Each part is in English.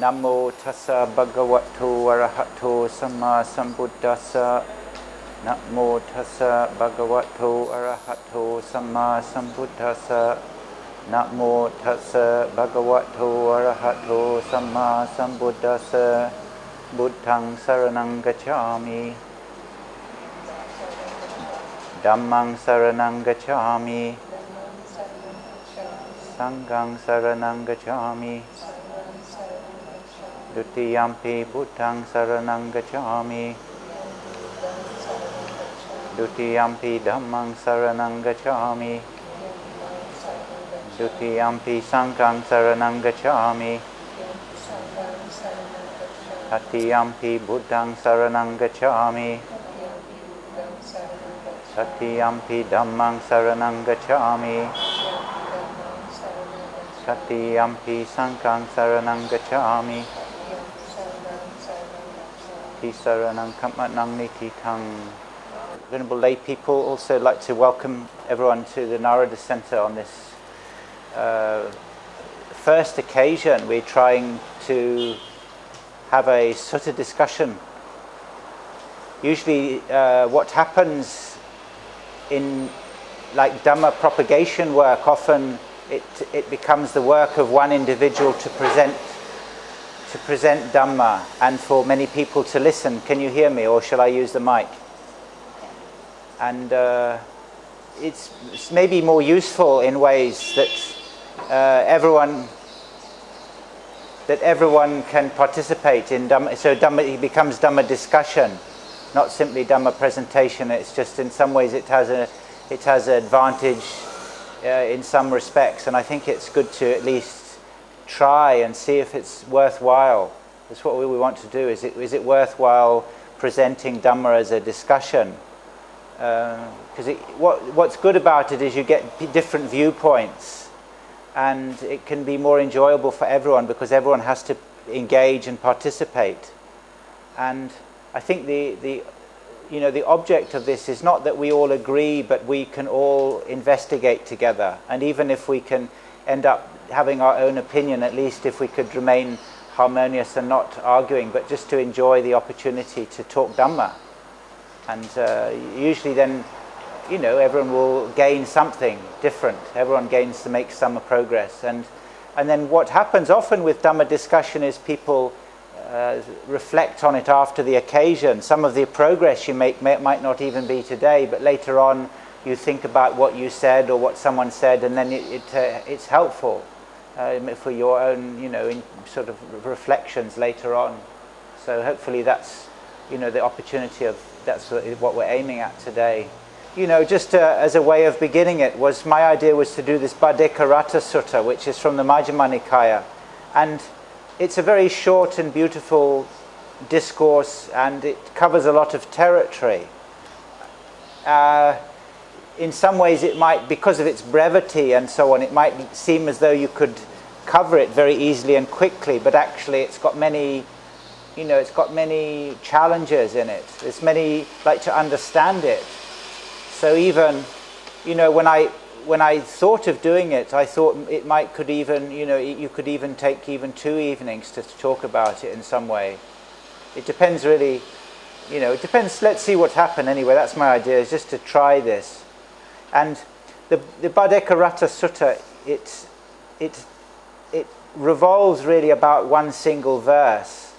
Namo tassa bhagavato arahato samma sambuddhassa. Namo tassa bhagavato arahato samma sambuddhassa. Namo tassa bhagavato arahato samma sambuddhassa. Buddhaṃ saranang gacchāmi. Dhammang saranang gacchāmi. Sanghang saranang gacchāmi. Dutiyampi buddhaṃ saranang gacchāmi. Dutiyampi dhammang saranang gacchāmi. Dutiyampi sanghang saranang gacchāmi. Tatiyampi buddhaṃ saranang gacchāmi. Tatiyampi dhammang saranang gacchāmi. Tatiyampi sanghang saranang gacchāmi. Saranang kammanang nititang. Venerable lay people, also like to welcome everyone to the Narada Center on this first occasion. We're trying to have a sutta discussion. Usually what happens in like Dhamma propagation work, often it becomes the work of one individual to present Dhamma and for many people to listen. Can you hear me, or shall I use the mic? And it's maybe more useful in ways that everyone can participate in Dhamma. So Dhamma, it becomes Dhamma discussion, not simply Dhamma presentation. It's just in some ways it has an advantage in some respects, and I think it's good to at least try and see if it's worthwhile. That's what we want to do. Is it worthwhile presenting Dhamma as a discussion? Because what's good about it is you get different viewpoints, and it can be more enjoyable for everyone because everyone has to engage and participate. And I think the object of this is not that we all agree, but we can all investigate together. And even if we can end up having our own opinion, at least if we could remain harmonious and not arguing, but just to enjoy the opportunity to talk Dhamma. And usually then, everyone will gain something different. Everyone gains to make some progress. And then what happens often with Dhamma discussion is people reflect on it after the occasion. Some of the progress you make might not even be today, but later on you think about what you said or what someone said, and then it's helpful for your own, in sort of reflections later on. So hopefully that's, the opportunity of, that's what we're aiming at today. Just as a way of beginning it, my idea was to do this Bhaddekarata Sutta, which is from the Majjhima Nikaya. And it's a very short and beautiful discourse, and it covers a lot of territory. In some ways it might, because of its brevity and so on, it might seem as though you could cover it very easily and quickly, but actually it's got many, it's got many challenges in it. There's many, like, to understand it. So even, when I thought of doing it, I thought it could even, you could even take even 2 evenings to talk about it in some way. It depends really, it depends. Let's see what happens anyway. That's my idea, is just to try this. And the Bhaddekarata Sutta, it revolves really about one single verse,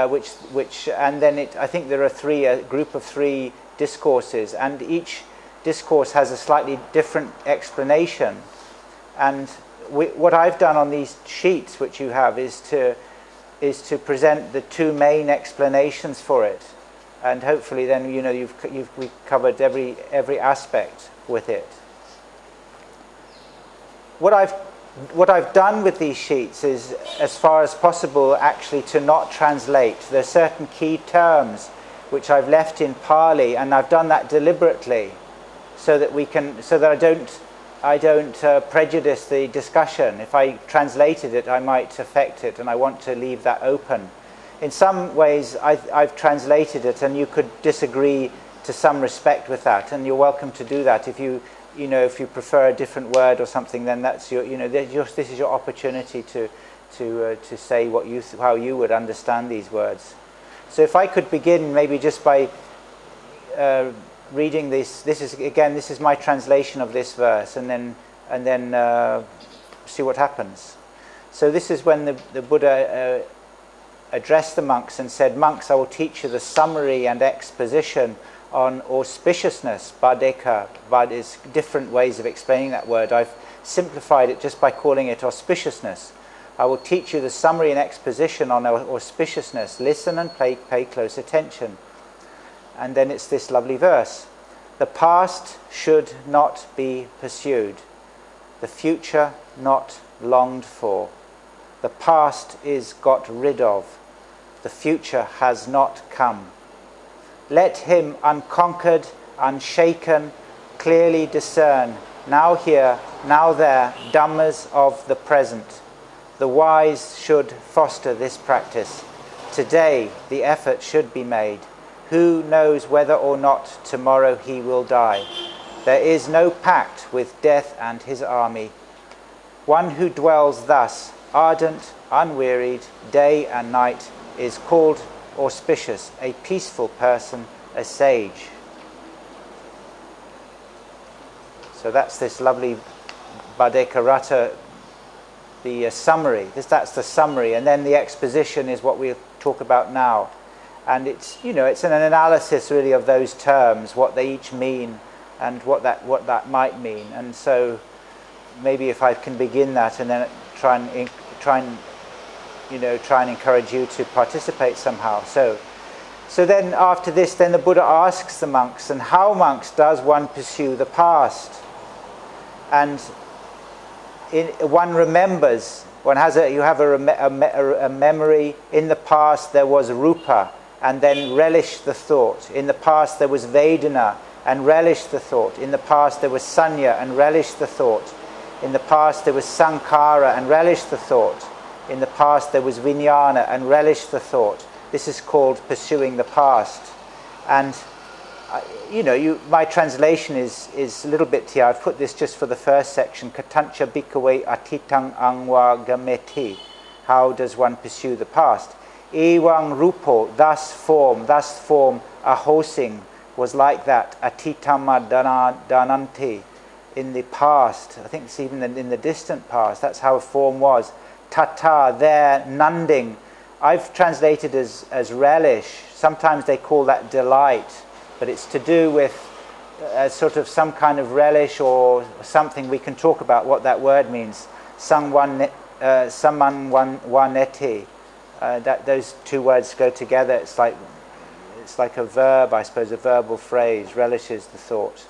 which and then I think there are a group of 3 discourses, and each discourse has a slightly different explanation. And what I've done on these sheets, which you have, is to present the 2 main explanations for it, and hopefully then we've covered every aspect with it. What I've done with these sheets is, as far as possible, actually to not translate. There are certain key terms which I've left in Pali, and I've done that deliberately, so that I don't prejudice the discussion. If I translated it, I might affect it, and I want to leave that open. In some ways, I've translated it, and you could disagree to some respect with that, and you're welcome to do that. If you prefer a different word or something, then that's this is your opportunity to to say how you would understand these words. So if I could begin maybe just by reading this. This is my translation of this verse, and then see what happens. So this is when the Buddha addressed the monks and said, "Monks, I will teach you the summary and exposition on auspiciousness." Badeka. Bad is different ways of explaining that word. I've simplified it just by calling it auspiciousness. I will teach you the summary and exposition on auspiciousness. Listen and pay close attention. And then it's this lovely verse. The past should not be pursued. The future not longed for. The past is got rid of. The future has not come. Let him unconquered, unshaken, clearly discern, now here, now there, Dhammas of the present. The wise should foster this practice. Today the effort should be made. Who knows whether or not tomorrow he will die? There is no pact with death and his army. One who dwells thus, ardent, unwearied, day and night, is called auspicious, a peaceful person, a sage. So that's this lovely Bhadekarata, the summary. That's the summary, and then the exposition is what we'll talk about now. And it's an analysis really of those terms, what they each mean, and what that might mean. And so maybe if I can begin that, and then try and encourage you to participate somehow. So then after this, then the Buddha asks the monks, and how, monks, does one pursue the past? And one remembers. You have a memory. In the past there was rupa, and then relish the thought. In the past there was vedana, and relish the thought. In the past there was sanya, and relish the thought. In the past there was sankhara, and relish the thought. In the past there was vijnana, and relish the thought. This is called pursuing the past. And my translation is a little bit here. I've put this just for the first section. Katancha bhikkhave atitang angwa gameti. How does one pursue the past? Ewang rupo, thus form, ahosing, was like that. Atitama dananti, in the past. I think it's even in the distant past. That's how a form was. Tata, there, nunding. I've translated as relish. Sometimes they call that delight, but it's to do with sort of some kind of relish or something. We can talk about what that word means. Samanwaneti. Those two words go together. It's like a verb, I suppose, a verbal phrase. Relishes the thought,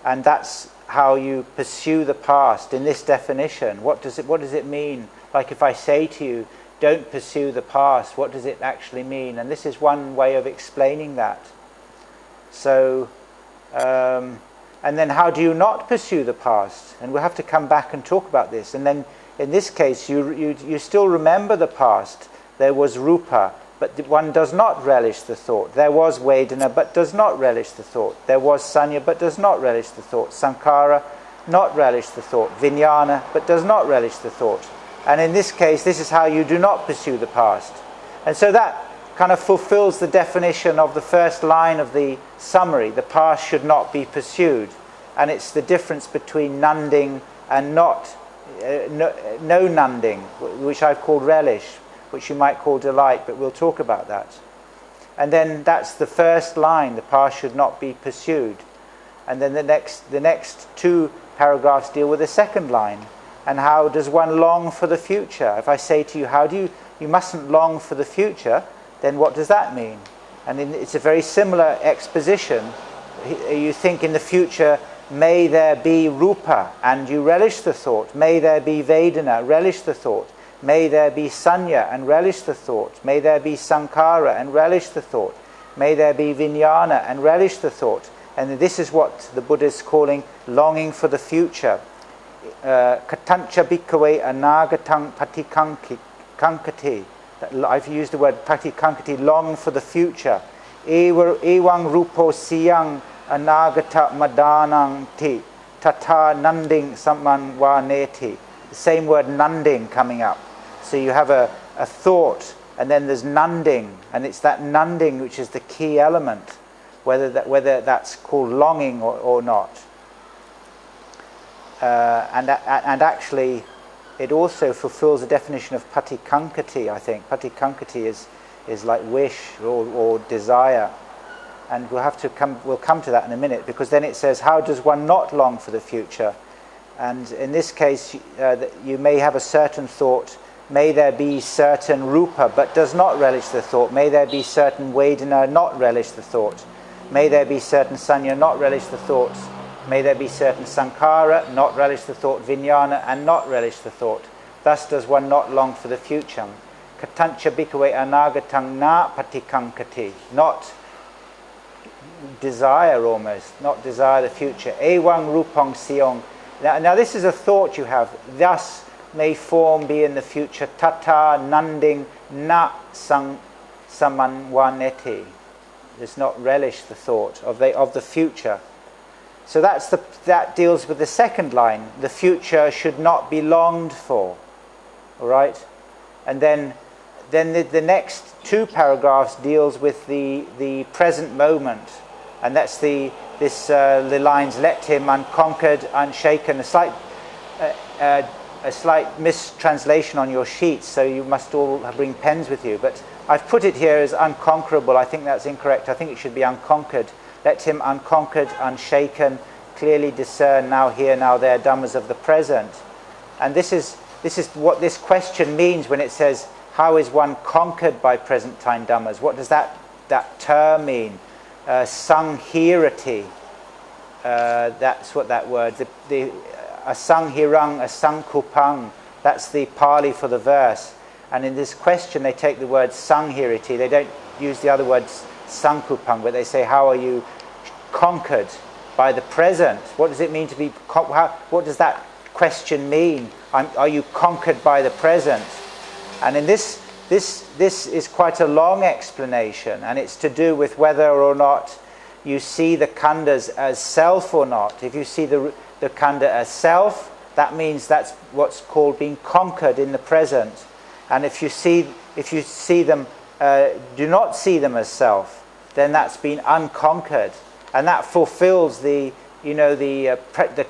and that's how you pursue the past in this definition. What does it mean? Like if I say to you, don't pursue the past, what does it actually mean? And this is one way of explaining that. So, and then how do you not pursue the past? And we'll have to come back and talk about this. And then in this case, you still remember the past. There was rupa, but one does not relish the thought. There was vedana, but does not relish the thought. There was sanya, but does not relish the thought. Sankhara, not relish the thought. Vijnana, but does not relish the thought. And in this case, this is how you do not pursue the past. And so that kind of fulfills the definition of the first line of the summary. The past should not be pursued. And it's the difference between nunding and no nunding, which I've called relish, which you might call delight, but we'll talk about that. And then that's the first line, the past should not be pursued. And then the next two paragraphs deal with the second line. And how does one long for the future? If I say to you, you mustn't long for the future, then what does that mean? And it's a very similar exposition. You think in the future, may there be rupa, and you relish the thought. May there be vedana, relish the thought. May there be sanya, and relish the thought. May there be sankhara, and relish the thought. May there be vijnana, and relish the thought. And this is what the Buddha is calling longing for the future. Katancha bhikkhave anagatang patikankati. I've used the word patikankati, long for the future. Ewang rupo siyang anagata madanang ti. Tata nunding samanwaneti. The same word nunding coming up. So you have a thought, and then there's nunding, and it's that nunding which is the key element, whether that's called longing or not. And actually, it also fulfills the definition of patikankati, I think. Patikankati is like wish or desire. And we'll come to that in a minute, because then it says, how does one not long for the future? And in this case, you may have a certain thought, may there be certain rupa, but does not relish the thought. May there be certain vedana, not relish the thought. May there be certain sanya, not relish the thoughts. May there be certain sankhara, not relish the thought, vijnana, and not relish the thought. Thus does one not long for the future. Katancha bhikkhave anagatang na patikankati. Not desire almost, not desire the future. Ewang rupang siong. Now this is a thought you have. Thus may form be in the future. Tata nanding na samanwaneti. Does not relish the thought of the future. So that deals with the second line. The future should not be longed for. All right? And then the next two paragraphs deals with the present moment. And that's the lines, let him unconquered, unshaken. A slight mistranslation on your sheets, so you must all bring pens with you. But I've put it here as unconquerable. I think that's incorrect. I think it should be unconquered. Let him unconquered, unshaken, clearly discern now here, now there, dhammas of the present. And this is what this question means when it says, how is one conquered by present time dhammas? What does that term mean? Sanghirati. That's what that word. Asanghirang, asankupang. That's the Pali for the verse. And in this question, they take the word sanghirati. They don't use the other word sankupang, but they say, how are you conquered by the present? What does it mean to be? What does that question mean? Are you conquered by the present? And in this is quite a long explanation, and it's to do with whether or not you see the khandhas as self or not. If you see the khandha as self, that means that's what's called being conquered in the present. And if you see them, do not see them as self, then that's been unconquered, and that fulfills the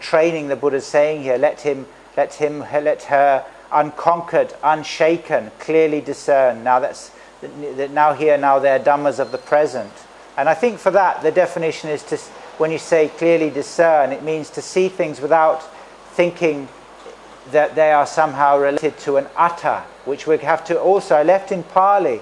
training the Buddha's saying here. Let her unconquered, unshaken, clearly discern. Now now here, now there, dhammas of the present. And I think for that, the definition is to, when you say clearly discern, it means to see things without thinking that they are somehow related to an atta, which we have to also, I left in Pali,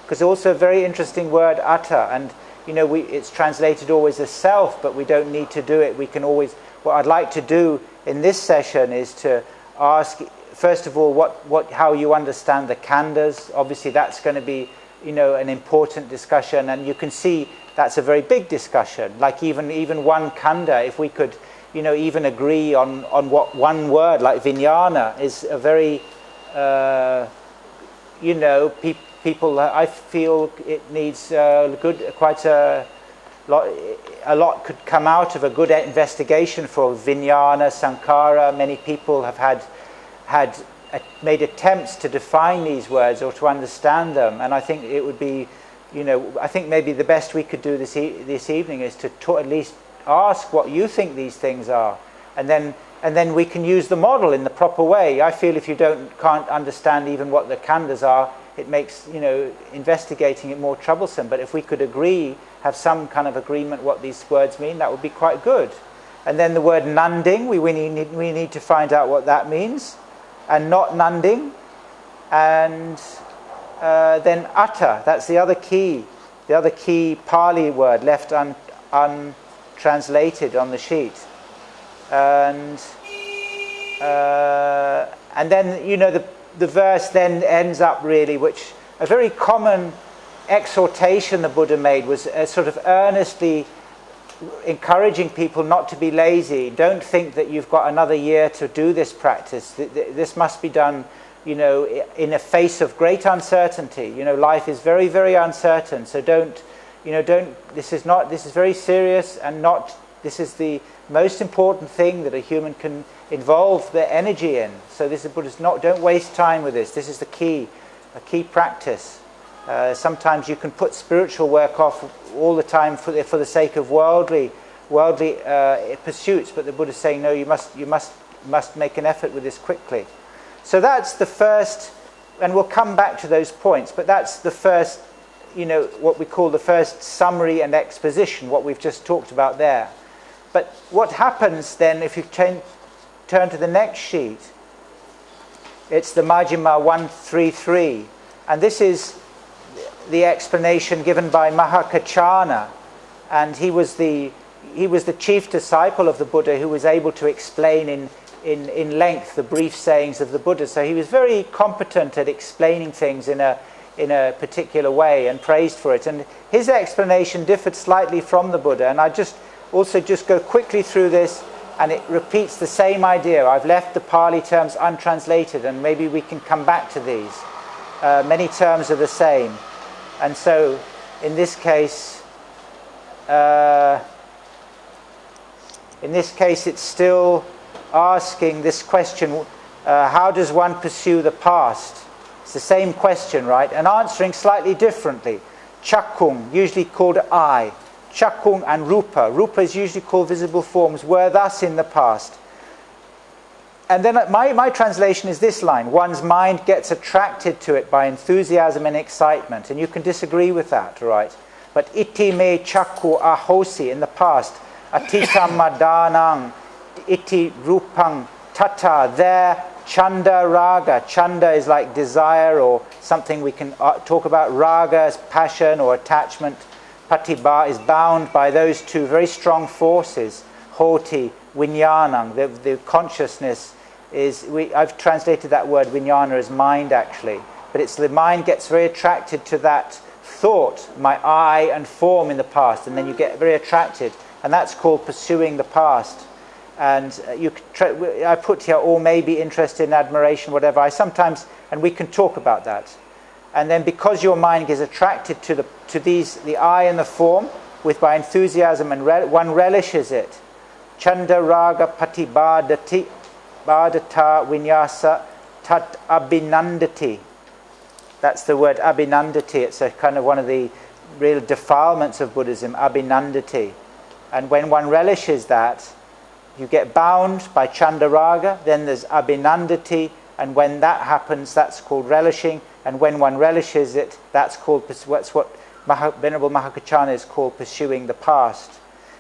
because also a very interesting word, atta, and it's translated always as self, but we don't need to do it. We can always, what I'd like to do in this session is to ask, first of all, how you understand the khandhas. Obviously that's going to be, an important discussion, and you can see that's a very big discussion. Like even one khandha, if we could, even agree on what one word, like vijnana, is a very, people, I feel it needs quite a lot could come out of a good investigation for vijnana, sankhara. Many people have made attempts to define these words or to understand them, and I think it would be, I think maybe the best we could do this evening is to at least ask what you think these things are, and then we can use the model in the proper way. I feel if you can't understand even what the khandhas are, it makes investigating it more troublesome. But if we could have some kind of agreement what these words mean, that would be quite good. And then the word nanding, we need to find out what that means, and not nanding, and then atta. That's the other key Pali word left untranslated on the sheet, and then the verse then ends up really, which a very common exhortation the Buddha made was sort of earnestly encouraging people not to be lazy. Don't think that you've got another year to do this practice. This must be done, in a face of great uncertainty. Life is very, very uncertain. So this is very serious, and this is the most important thing that a human can involve the energy in. So this is Buddhist. Don't waste time with this. This is a key practice. Sometimes you can put spiritual work off all the time for the sake of worldly pursuits, but the Buddha is saying, no, you must make an effort with this quickly. So that's the first, and we'll come back to those points, but that's the first, what we call the first summary and exposition, what we've just talked about there. But what happens then if you turn to the next sheet, it's the Majjhima 133, and this is the explanation given by Mahakaccana, and he was the chief disciple of the Buddha who was able to explain in length the brief sayings of the Buddha. So he was very competent at explaining things in a particular way, and praised for it. And his explanation differed slightly from the Buddha, and I just go quickly through this, and it repeats the same idea. I've left the Pali terms untranslated, and maybe we can come back to these. Many terms are the same. And so, in this case, it's still asking this question, how does one pursue the past? It's the same question, right? And answering slightly differently. Chakung, usually called eye. Chakung and rupa. Rupa is usually called visible forms, were thus in the past. And then my translation is this line: one's mind gets attracted to it by enthusiasm and excitement. And you can disagree with that, right? But iti me chakku ahosi, in the past. Atitam madanang, iti rupang tata, there. Chanda raga. Chanda is like desire, or something we can talk about. Raga is passion or attachment. Patiba is bound by those two very strong forces. Hoti, vinyanang, the consciousness is, I've translated that word vijnana as mind actually, but it's the mind gets very attracted to that thought, my I and form in the past, and then you get very attracted, and that's called pursuing the past. And I put here, or maybe interested in admiration, whatever. I sometimes, and we can talk about that. And then because your mind gets attracted to these, the I and the form, by enthusiasm, and one relishes it. Chanda raga patibadati badata vinyasa tat abhinandati. That's the word abhinandati. It's a kind of one of the real defilements of Buddhism, abhinandati. And when one relishes that, you get bound by chanda raga, then there's abhinandati, and when that happens, that's called relishing, and when one relishes it, that's what Venerable Mahakaccana is called pursuing the past.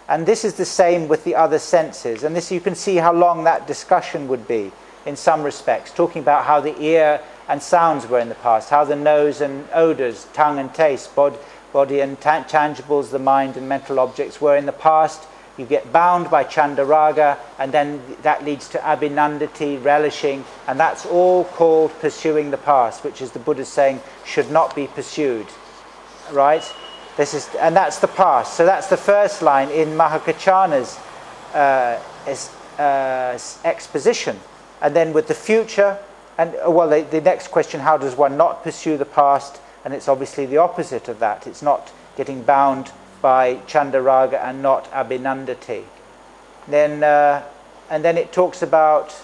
And this is the same with the other senses, and this, you can see how long that discussion would be in some respects, talking about how the ear and sounds were in the past, how the nose and odors, tongue and taste, body and tangibles, the mind and mental objects were in the past. You get bound by chanda raga, and then that leads to abhinandati, relishing, and that's all called pursuing the past, which is the Buddha saying should not be pursued, right? And that's the past. So that's the first line in Mahakaccana's exposition. And then with the future, and the next question, how does one not pursue the past? And it's obviously the opposite of that. It's not getting bound by chanda raga and not abhinandati. Then and then it talks about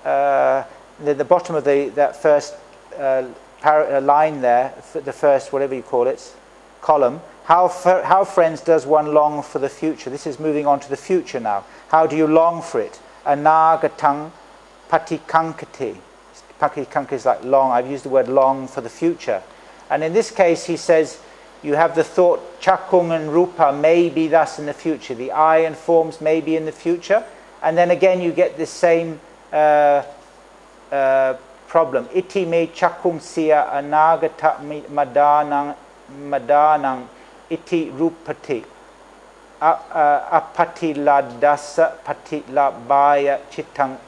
the bottom of that first line there, the first, whatever you call it, column. How, friends, does one long for the future? This is moving on to the future now. How do you long for it? Anagatang patikankati. Patikankati is like long. I've used the word long for the future. And in this case, he says, you have the thought, chakung and rupa may be thus in the future. The I and forms may be in the future. And then again, you get this same problem. Iti me chakung siya anagata madanang iti rupati. Apatiladasa patilabaya chitang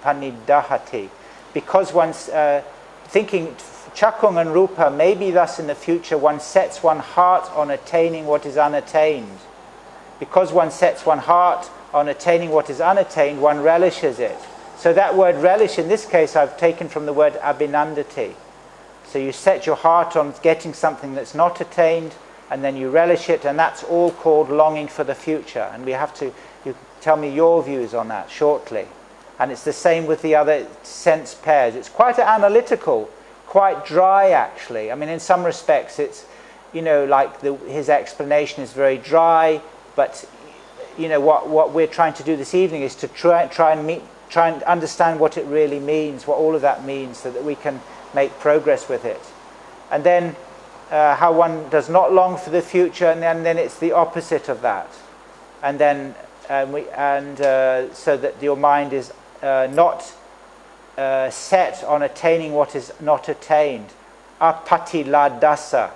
panidahati. Because one's thinking chakung and rupa may be thus in the future, one sets one heart on attaining what is unattained. Because one sets one heart on attaining what is unattained, one relishes it. So that word relish in this case I've taken from the word abhinandati. So you set your heart on getting something that's not attained, and then you relish it, and that's all called longing for the future. And we have to, tell me your views on that shortly. And it's the same with the other sense pairs. It's quite analytical, quite dry actually. I mean, in some respects it's, you know, like his explanation is very dry, but you know, what we're trying to do this evening is to try and understand what it really means, what all of that means, so that we can make progress with it. And then how one does not long for the future, and then it's the opposite of that. And then so that your mind is not set on attaining what is not attained. Apatiladasa,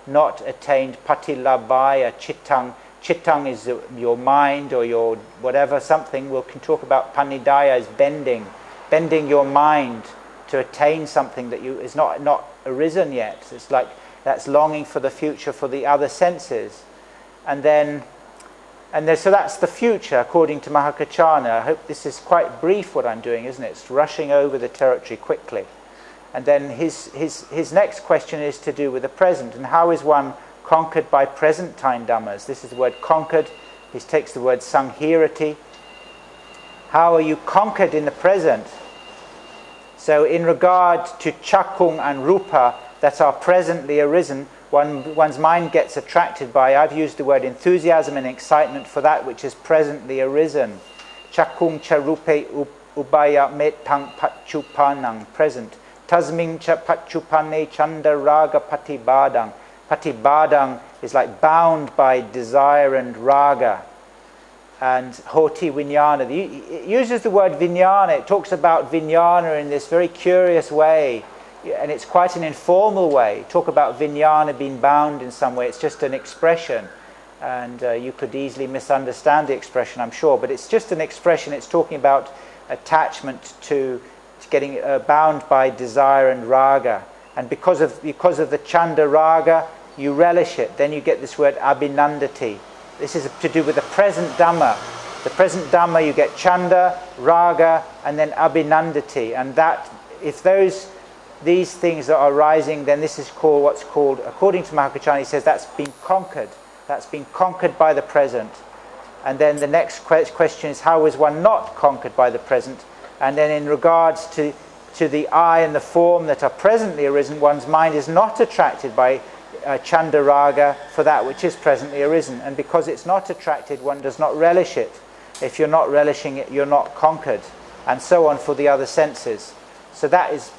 not attained. Patilabhaya, chittang. Chittang is your mind or your whatever, something. We can talk about panidaya as bending your mind to attain something that is not arisen yet. It's like that's longing for the future, for the other senses. So that's the future according to Mahakachana. I hope this is quite brief what I'm doing, isn't it? It's rushing over the territory quickly. And then his next question is to do with the present, and how is one conquered by present time dhammas? This is the word conquered. He takes the word sanghirati. How are you conquered in the present? So in regard to chakung and rupa that are presently arisen, one's mind gets attracted by, I've used the word enthusiasm and excitement for that which is presently arisen. Chakung cha rupe ubaya metang pachupanang, present. Tasming cha pachupane chanda raga patibadang. Patibadang is like bound by desire and raga. And hoti vijnana. It uses the word vijnana. It talks about vijnana in this very curious way. And it's quite an informal way. Talk about vijnana being bound in some way. It's just an expression. And you could easily misunderstand the expression, I'm sure. But it's just an expression. It's talking about attachment to getting bound by desire and raga. And because of the chanda raga, you relish it. Then you get this word abhinandati. This is to do with the present Dhamma. The present Dhamma, you get chanda, raga, and then abhinandati. And that, if these things are arising, then this is called what's called, according to Mahakachana, he says that's been conquered. That's been conquered by the present. And then the next question is, how is one not conquered by the present? And then in regards to the I and the form that are presently arisen, one's mind is not attracted by chanda raga for that which is presently arisen. And because it's not attracted, one does not relish it. If you're not relishing it, you're not conquered. And so on for the other senses. So that's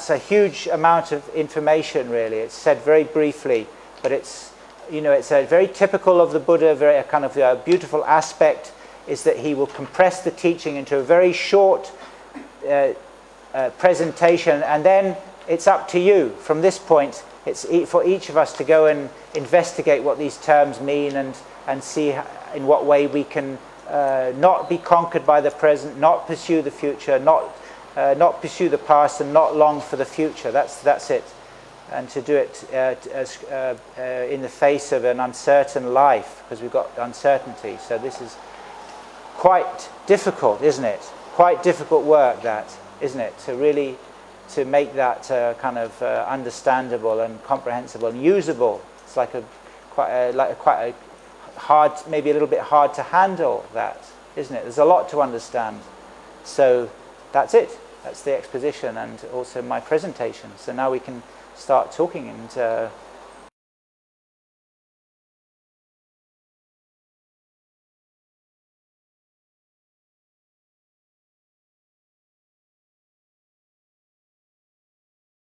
a huge amount of information, really. It's said very briefly, but it's a very typical of the Buddha, very kind of a beautiful aspect is that he will compress the teaching into a very short presentation, and then it's up to you. From this point, it's for each of us to go and investigate what these terms mean and see in what way we can not be conquered by the present, not pursue the future, not pursue the past, and not long for the future. That's it. And to do it in the face of an uncertain life, because we've got uncertainty. So this is quite difficult, isn't it? Quite difficult work, that, isn't it? To make that kind of understandable and comprehensible and usable. It's like quite a hard, maybe a little bit hard to handle, that, isn't it? There's a lot to understand. So that's it. That's the exposition and also my presentation. So now we can start talking and